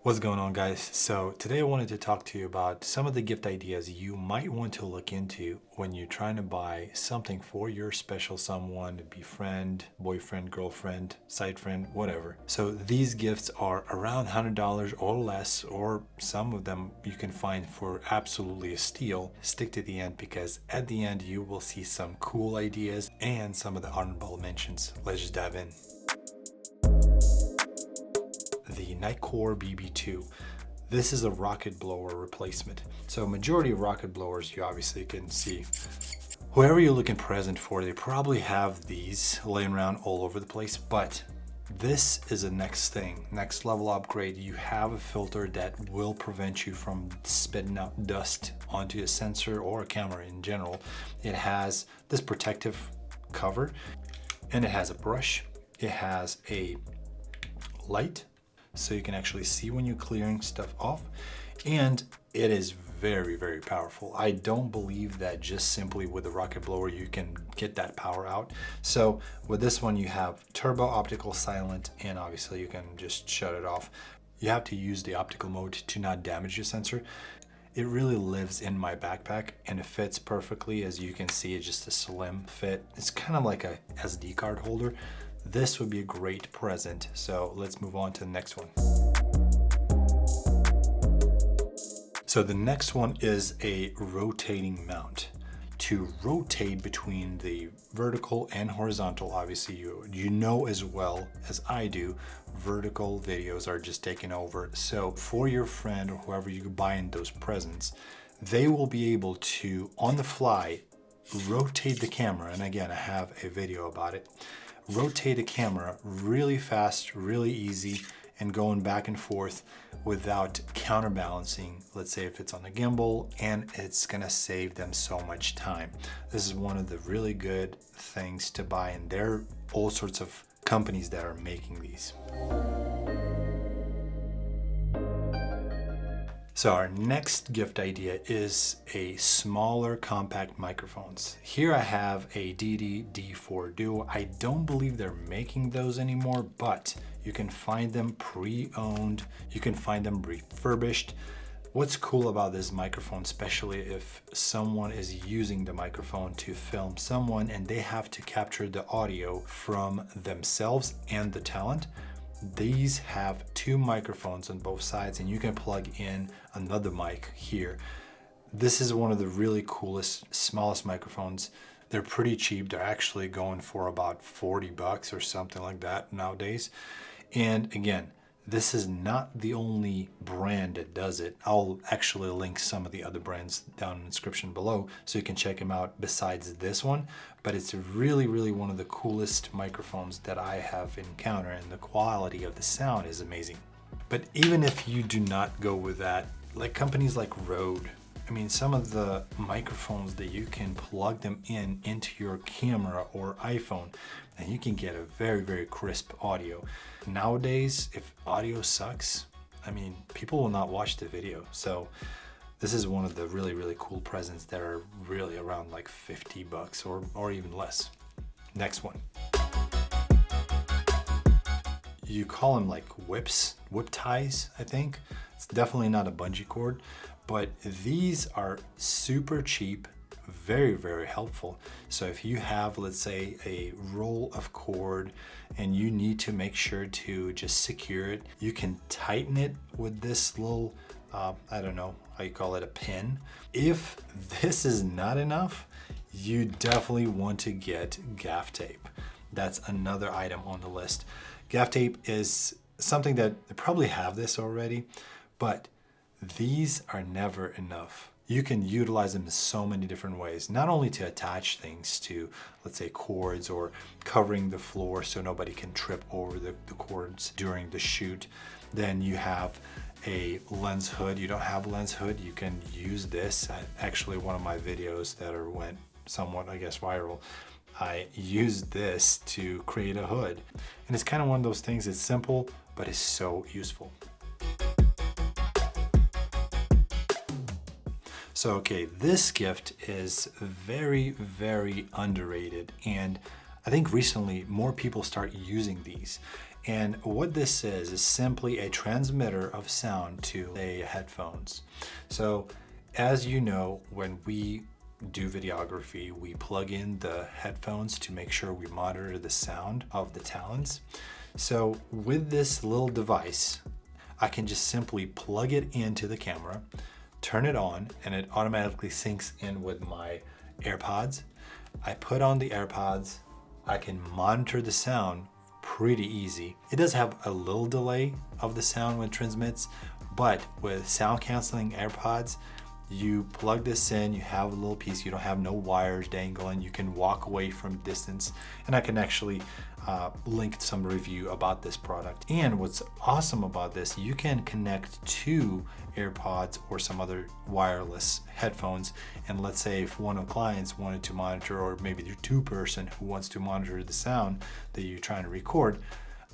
What's going on, guys? So today I wanted to talk to you about some of the gift ideas you might want to look into when you're trying to buy something for your special someone, befriend, boyfriend, girlfriend, side friend, whatever. So these gifts are around $100 or less, or some of them you can find for absolutely a steal. Stick to the end because at the end you will see some cool ideas and some of the honorable mentions. Let's just dive in. The Nightcore BB2. This is a rocket blower replacement. So majority of rocket blowers you obviously can see. Whoever you're looking present for, they probably have these laying around all over the place, but this is a next thing, next level upgrade. You have a filter that will prevent you from spitting out dust onto a sensor or a camera in general. It has this protective cover and it has a brush. It has a light so you can actually see when you're clearing stuff off, and it is very, very powerful. I don't believe that just simply with the rocket blower you can get that power out. So with this one you have turbo, optical, silent, and obviously you can just shut it off. You have to use the optical mode to not damage your sensor. It really lives in my backpack and it fits perfectly. As you can see, it's just a slim fit. It's kind of like a SD card holder. This would be a great present. So let's move on to the next one. So the next one is a rotating mount. To rotate between the vertical and horizontal, obviously you know as well as I do, vertical videos are just taking over. So for your friend or whoever you buy in those presents, they will be able to, on the fly, rotate the camera. And again, I have a video about it. Rotate a camera really fast, really easy, and going back and forth without counterbalancing, let's say if it's on the gimbal, and it's gonna save them so much time. This is one of the really good things to buy, and there are all sorts of companies that are making these. So our next gift idea is a smaller compact microphones. Here I have a D4 Duo. I don't believe they're making those anymore, but you can find them pre-owned. You can find them refurbished. What's cool about this microphone, especially if someone is using the microphone to film someone and they have to capture the audio from themselves and the talent, these have two microphones on both sides and you can plug in another mic here. This is one of the really coolest, smallest microphones. They're pretty cheap. They're actually going for about 40 bucks or something like that nowadays. And again, this is not the only brand that does it. I'll actually link some of the other brands down in the description below so you can check them out besides this one. But it's really, really one of the coolest microphones that I have encountered, and the quality of the sound is amazing. But even if you do not go with that, like companies like Rode, I mean, some of the microphones that you can plug them into your camera or iPhone, and you can get a very, very crisp audio. Nowadays, if audio sucks, I mean, people will not watch the video. So this is one of the really, really cool presents that are really around like 50 bucks or even less. Next one. You call them like whip ties, I think. It's definitely not a bungee cord, but these are super cheap, very, very helpful. So if you have, let's say, a roll of cord and you need to make sure to just secure it, you can tighten it with this little, I don't know how you call it, a pin. If this is not enough, you definitely want to get gaff tape. That's another item on the list. Gaff tape is something that they probably have this already, but these are never enough. You can utilize them in so many different ways, not only to attach things to, let's say, cords or covering the floor so nobody can trip over the cords during the shoot. Then you have a lens hood. You don't have a lens hood, you can use this. Actually, one of my videos that went somewhat, I guess, viral, I used this to create a hood. And it's kind of one of those things, it's simple, but it's so useful. So, okay, this gift is very, very underrated, and I think recently more people start using these. And what this is simply a transmitter of sound to a headphones. So as you know, when we do videography, we plug in the headphones to make sure we monitor the sound of the talons. So with this little device, I can just simply plug it into the camera, turn it on, and it automatically syncs in with my AirPods. I put on the AirPods, I can monitor the sound pretty easy. It does have a little delay of the sound when it transmits, but with sound canceling AirPods, you plug this in, you have a little piece, you don't have no wires dangling, you can walk away from distance, and I can actually link some review about this product. And what's awesome about this, you can connect to AirPods or some other wireless headphones, and let's say if one of the clients wanted to monitor, or maybe you're two person who wants to monitor the sound that you're trying to record,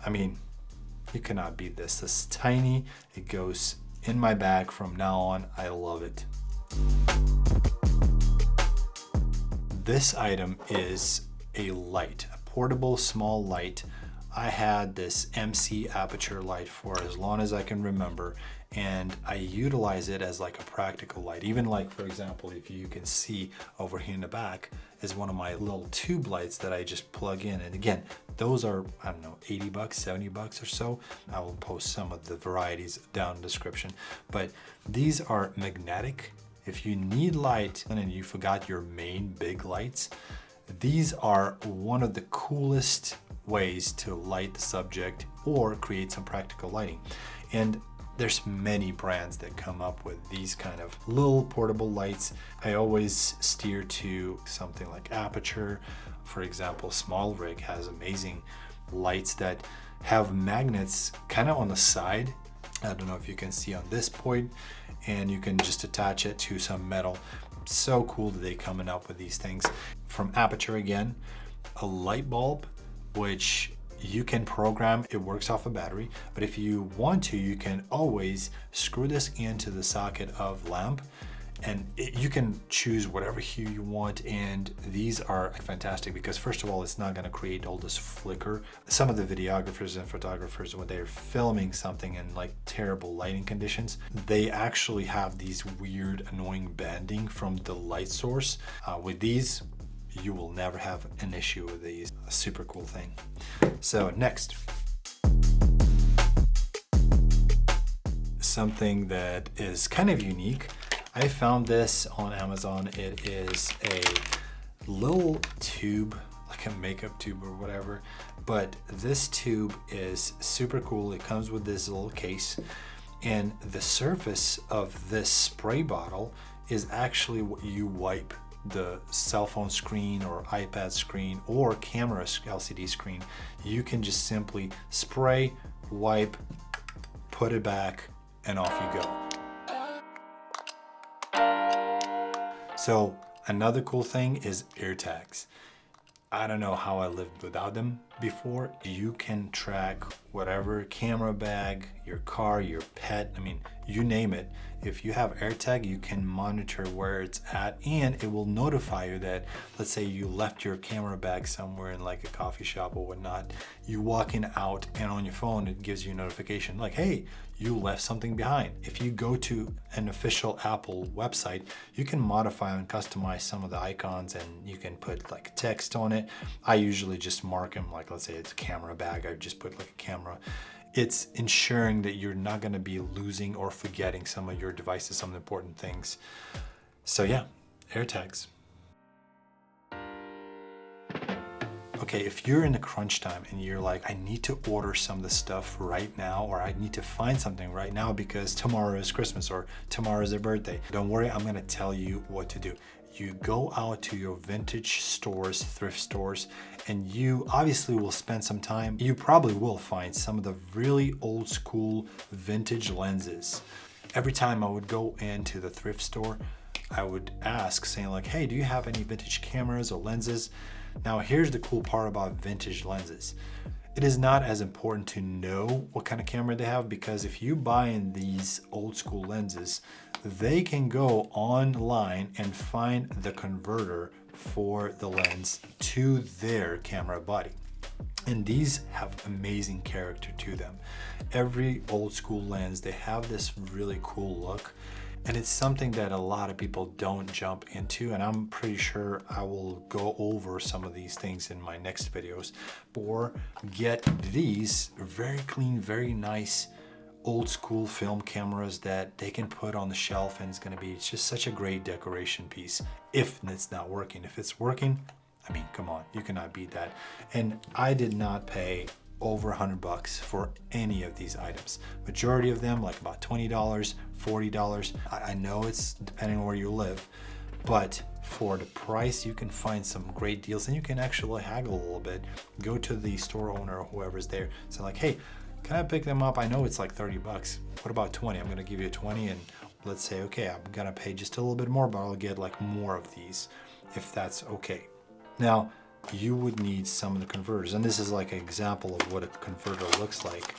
I mean, you cannot beat this. This is tiny, it goes in my bag from now on. I love it. This item is a light, a portable small light. I had this MC aperture light for as long as I can remember, and I utilize it as like a practical light. Even like, for example, if you can see over here in the back is one of my little tube lights that I just plug in. And again, those are, I don't know, 80 bucks, 70 bucks or so. I will post some of the varieties down in the description, but these are magnetic. If you need light and you forgot your main big lights, these are one of the coolest ways to light the subject or create some practical lighting. And there's many brands that come up with these kind of little portable lights. I always steer to something like Aperture. For example, Small Rig has amazing lights that have magnets kind of on the side. I don't know if you can see on this point, and you can just attach it to some metal. So cool that they're coming up with these things. From Aperture again, a light bulb, which you can program. It works off a battery, but if you want to, you can always screw this into the socket of lamp, and you can choose whatever hue you want. And these are fantastic because first of all, it's not going to create all this flicker. Some of the videographers and photographers, when they're filming something in like terrible lighting conditions, they actually have these weird annoying banding from the light source. With these, you will never have an issue with these. A super cool thing. So next, something that is kind of unique. I found this on Amazon. It is a little tube, like a makeup tube or whatever, but this tube is super cool. It comes with this little case, and the surface of this spray bottle is actually what you wipe the cell phone screen or iPad screen or camera LCD screen. You can just simply spray, wipe, put it back, and off you go. So another cool thing is AirTags. I don't know how I lived without them before. You can track whatever camera bag, your car, your pet, I mean, you name it. If you have AirTag, you can monitor where it's at, and it will notify you that, let's say you left your camera bag somewhere in like a coffee shop or whatnot. You walking out, and on your phone, it gives you a notification like, hey, you left something behind. If you go to an official Apple website, you can modify and customize some of the icons, and you can put like text on it. I usually just mark them, like let's say it's a camera bag, I just put like a camera. It's ensuring that you're not gonna be losing or forgetting some of your devices, some important things. So yeah, AirTags. Okay, if you're in a crunch time and you're like, I need to order some of the stuff right now, or I need to find something right now because tomorrow is Christmas or tomorrow is their birthday, don't worry, I'm gonna tell you what to do. You go out to your vintage stores, thrift stores, and you obviously will spend some time. You probably will find some of the really old school vintage lenses. Every time I would go into the thrift store, I would ask, saying like, hey, do you have any vintage cameras or lenses? Now, here's the cool part about vintage lenses. It is not as important to know what kind of camera they have, because if you buy in these old school lenses, they can go online and find the converter for the lens to their camera body. And these have amazing character to them. Every old school lens, they have this really cool look. And it's something that a lot of people don't jump into, and I'm pretty sure I will go over some of these things in my next videos. Or get these very clean, very nice old school film cameras that they can put on the shelf, and it's just such a great decoration piece if it's not working. If it's working, I mean, come on, you cannot beat that. And I did not pay over $100 for any of these items. Majority of them, like about $20, $40. I know it's depending on where you live, but for the price, you can find some great deals, and you can actually haggle a little bit. Go to the store owner or whoever's there. So like, hey, can I pick them up? I know it's like $30. What about 20? I'm gonna give you 20, and let's say, okay, I'm gonna pay just a little bit more, but I'll get like more of these, if that's okay. Now, you would need some of the converters, and this is like an example of what a converter looks like.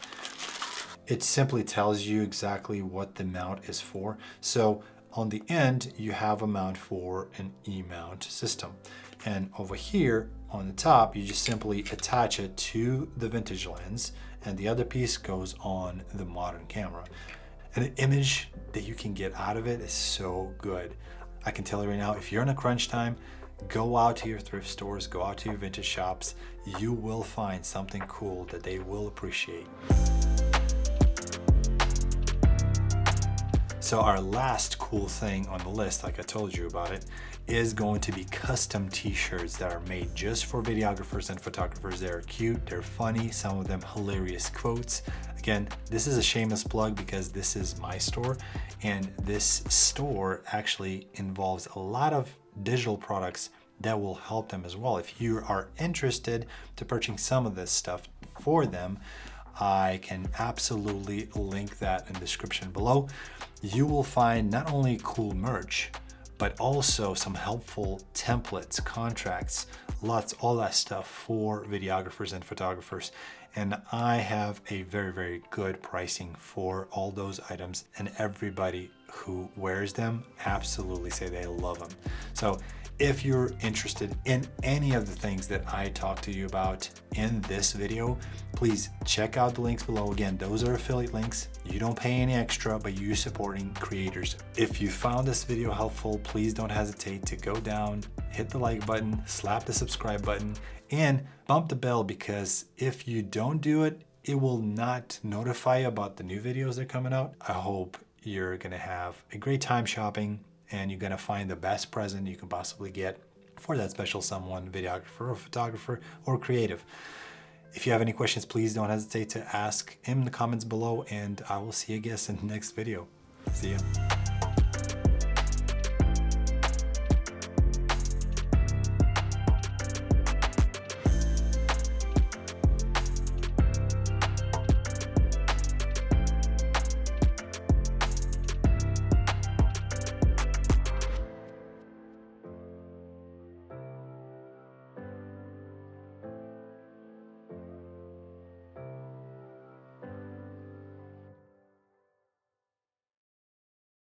It simply tells you exactly what the mount is for. So on the end, you have a mount for an E-mount system. And over here on the top, you just simply attach it to the vintage lens, and the other piece goes on the modern camera. And the image that you can get out of it is so good. I can tell you right now, if you're in a crunch time, go out to your thrift stores, go out to your vintage shops. You will find something cool that they will appreciate. So our last cool thing on the list, like I told you about it, is going to be custom t-shirts that are made just for videographers and photographers. They're cute, they're funny, some of them hilarious quotes. Again, this is a shameless plug because this is my store, and this store actually involves a lot of digital products that will help them as well. If you are interested to purchasing some of this stuff for them, I can absolutely link that in the description below. You will find not only cool merch, but also some helpful templates, contracts, lots, all that stuff for videographers and photographers. And I have a very, very good pricing for all those items, and everybody who wears them absolutely say they love them. So if you're interested in any of the things that I talked to you about in this video, please check out the links below. Again, those are affiliate links. You don't pay any extra, but you're supporting creators. If you found this video helpful, please don't hesitate to go down, hit the like button, slap the subscribe button, and bump the bell, because if you don't do it, it will not notify you about the new videos that are coming out. I hope you're gonna have a great time shopping, and you're gonna find the best present you can possibly get for that special someone, videographer or photographer or creative. If you have any questions, please don't hesitate to ask in the comments below, and I will see you guys in the next video. See ya.